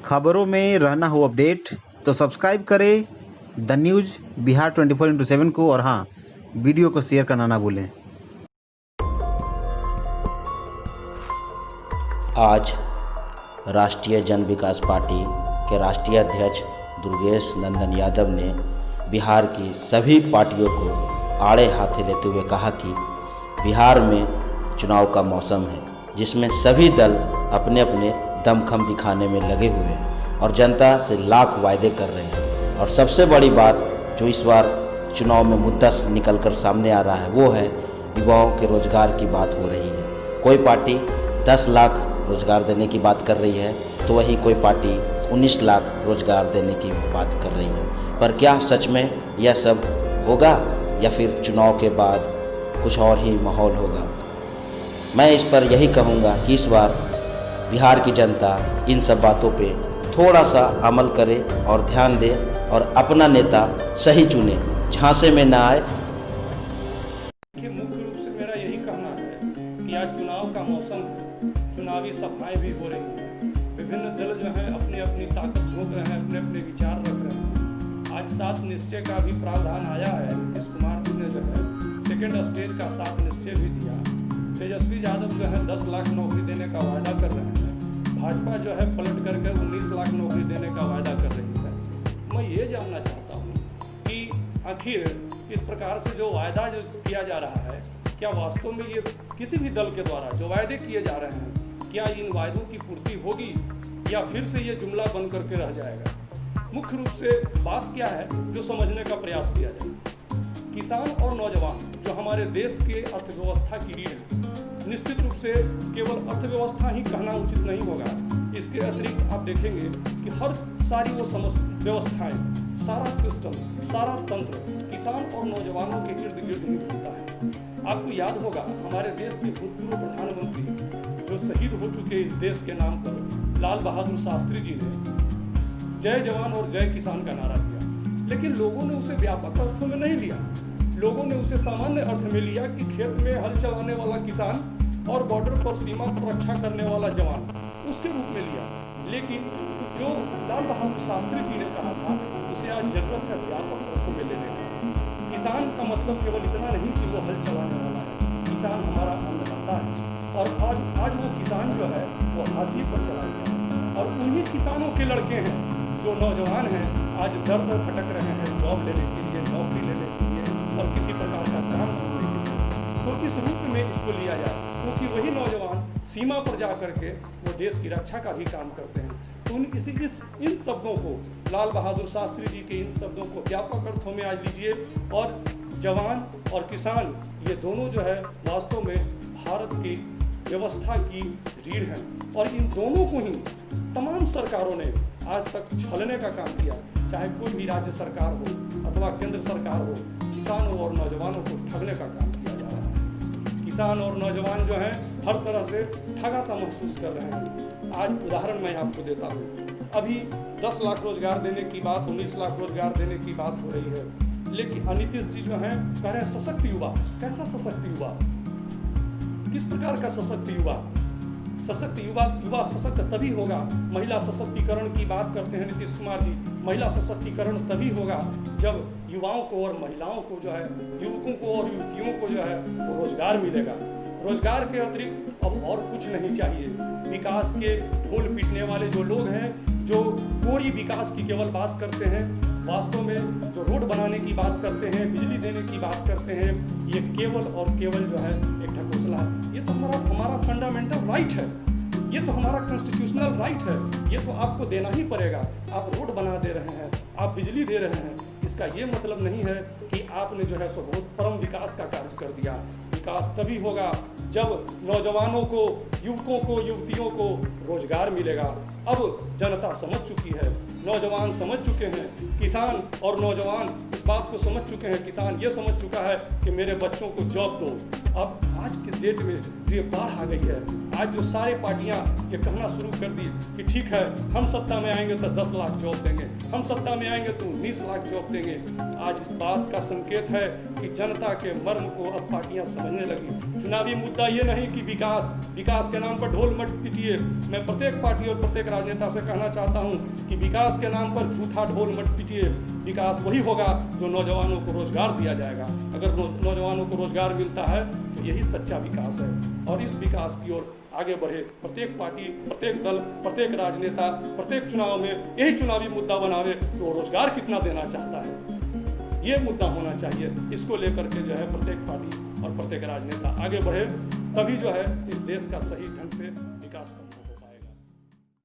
खबरों में रहना हो अपडेट तो सब्सक्राइब करें द न्यूज़ बिहार 24/7 को और हाँ, वीडियो को शेयर करना ना भूलें। आज राष्ट्रीय जन विकास पार्टी के राष्ट्रीय अध्यक्ष दुर्गेश नंदन यादव ने बिहार की सभी पार्टियों को आड़े हाथे लेते हुए कहा कि बिहार में चुनाव का मौसम है, जिसमें सभी दल अपने अपने दमखम दिखाने में लगे हुए हैं और जनता से लाख वायदे कर रहे हैं। और सबसे बड़ी बात जो इस बार चुनाव में मुद्दा निकल कर सामने आ रहा है वो है युवाओं के रोजगार की बात हो रही है। कोई पार्टी 10 लाख रोजगार देने की बात कर रही है तो वहीं कोई पार्टी 19 लाख रोजगार देने की बात कर रही है। पर क्या सच में यह सब होगा या फिर चुनाव के बाद कुछ और ही माहौल होगा? मैं इस पर यही कहूँगा कि इस बार बिहार की जनता इन सब बातों पे थोड़ा सा अमल करे और ध्यान दे और अपना नेता सही चुने, झांसे में ना आए। मुख्य रूप से मेरा यही कहना है कि आज चुनाव का मौसम है, चुनावी सभाएं भी हो रही हैं, विभिन्न दल जो हैं अपनी अपनी ताकत झोंक रहे हैं, अपने अपने विचार रख रहे हैं। आज 7 निश्चय का भी प्रावधान आया है। नीतीश कुमार जी ने जो है सेकेंड स्टेज का 7 निश्चय भी दिया। तेजस्वी यादव जो है 10 लाख नौकरी देने का वायदा कर रहे हैं। भाजपा जो है पलट करके 19 लाख नौकरी देने का वायदा कर रही है। मैं ये जानना चाहता हूँ कि आखिर इस प्रकार से जो वायदा जो किया जा रहा है, क्या वास्तव में ये किसी भी दल के द्वारा जो वायदे किए जा रहे हैं, क्या इन वायदों की पूर्ति होगी या फिर से ये जुमला बन करके रह जाएगा? मुख्य रूप से बात क्या है जो समझने का प्रयास किया जाए। किसान और नौजवान जो हमारे देश के अर्थव्यवस्था की रीढ़ है, निश्चित रूप से केवल अर्थव्यवस्था ही कहना उचित नहीं होगा। इसके अतिरिक्त आप देखेंगे कि हर सारी वो व्यवस्थाएं, सारा सिस्टम, सारा तंत्र किसान और नौजवानों के इर्द गिर्द ही घूमता है। आपको याद होगा हमारे देश के भूतपूर्व प्रधानमंत्री जो शहीद हो चुके इस देश के नाम पर लाल बहादुर शास्त्री जी ने जय जवान और जय किसान का नारा दिया, लेकिन लोगों ने उसे व्यापक अर्थों में नहीं लिया। लोगों ने उसे सामान्य अर्थ में लिया कि खेत में हल चलाने वाला किसान और बॉर्डर पर सीमा पर रक्षा करने वाला जवान, उसके रूप में लिया। लेकिन जो लाल बहादुर शास्त्री जी ने कहा था उसे आज जरूरत है व्यापक अर्थों में लेने का। किसान का मतलब केवल इतना नहीं कि वो हल चलाने वाला है, किसान हमारा अन्नदाता है। और आज वो किसान जो है वो हाशिए पर चला गया और उन्हीं किसानों के लड़के हैं जो नौजवान हैं आज दर दर भटक रहे हैं जॉब लेने के लिए, नौकरी लेने के लिए और किसी प्रकार का काम करने के लिए। तो इस रूप में इसको लिया जाए क्योंकि वही नौजवान सीमा पर जा करके वो देश की रक्षा का भी काम करते हैं। तो इन शब्दों को, लाल बहादुर शास्त्री जी के इन शब्दों को व्यापक अर्थों में आज लीजिए। और जवान और किसान ये दोनों जो है वास्तव में भारत की व्यवस्था की रीढ़ है और इन दोनों को ही तमाम सरकारों ने आज तक छलने का काम किया। चाहे कोई भी राज्य सरकार हो अथवा केंद्र सरकार हो, किसानों और नौजवानों को ठगने का काम किया जा रहा है। किसान और नौजवान जो हैं हर तरह से ठगा सा महसूस कर रहे हैं। आज उदाहरण मैं आपको देता हूँ। अभी 10 लाख रोजगार देने की बात, 19 लाख रोजगार देने की बात हो रही है, लेकिन नीतीश जी जो हैं कह रहे हैं सशक्त युवा। कैसा सशक्त युवा? किस प्रकार का सशक्त युवा? सशक्त युवा सशक्त तभी होगा। महिला सशक्तिकरण की बात करते हैं नीतीश कुमार जी। महिला सशक्तिकरण तभी होगा जब युवाओं को और महिलाओं को जो है, युवकों को और युवतियों को जो है वो रोजगार मिलेगा। रोजगार के अतिरिक्त अब और कुछ नहीं चाहिए। विकास के ढोल पीटने वाले जो लोग हैं, जो कोई विकास की केवल बात करते हैं, वास्तव में जो रोड बनाने की बात करते हैं, बिजली देने की बात करते हैं, ये केवल और केवल जो है एक ढकोसला है। ये तो हमारा फंडामेंटल राइट है, ये तो हमारा कॉन्स्टिट्यूशनल राइट है, ये तो आपको देना ही पड़ेगा। आप रोड बना दे रहे हैं, आप बिजली दे रहे हैं, इसका ये मतलब नहीं है कि आपने जो है सो बहुत परम विकास का कार्य कर दिया। विकास तभी होगा जब नौजवानों को, युवकों को, युवतियों को रोजगार मिलेगा। अब जनता समझ चुकी है, नौजवान समझ चुके हैं, किसान और नौजवान इस बात को समझ चुके हैं। किसान ये समझ चुका है कि मेरे बच्चों को जॉब दो। अब आज के डेट में ये बाढ़ आ गई है। आज जो सारी पार्टियां ये कहना शुरू कर दी कि ठीक है हम सत्ता में आएंगे तो 10 लाख जॉब देंगे, हम सत्ता में आएंगे तो 19 लाख जॉब देंगे। आज इस बात का संकेत है कि जनता के मर्म को अब पार्टियां समझने लगी। चुनावी मुद्दा ये नहीं कि विकास के नाम पर ढोल मत पीटिए। मैं प्रत्येक पार्टी और प्रत्येक राजनेता से कहना चाहता हूँ कि विकास के नाम पर झूठा ढोल मत पीटिए। विकास वही होगा जो नौजवानों को रोजगार दिया जाएगा। अगर नौजवानों को रोजगार मिलता है तो यही सच्चा विकास है। और इस विकास की ओर आगे बढ़े प्रत्येक पार्टी, प्रत्येक दल, प्रत्येक राजनेता प्रत्येक चुनाव में यही चुनावी मुद्दा बनावे तो रोजगार कितना देना चाहता है, ये मुद्दा होना चाहिए। इसको लेकर के जो है प्रत्येक पार्टी और प्रत्येक राजनेता आगे बढ़े, तभी जो है इस देश का सही ढंग से विकास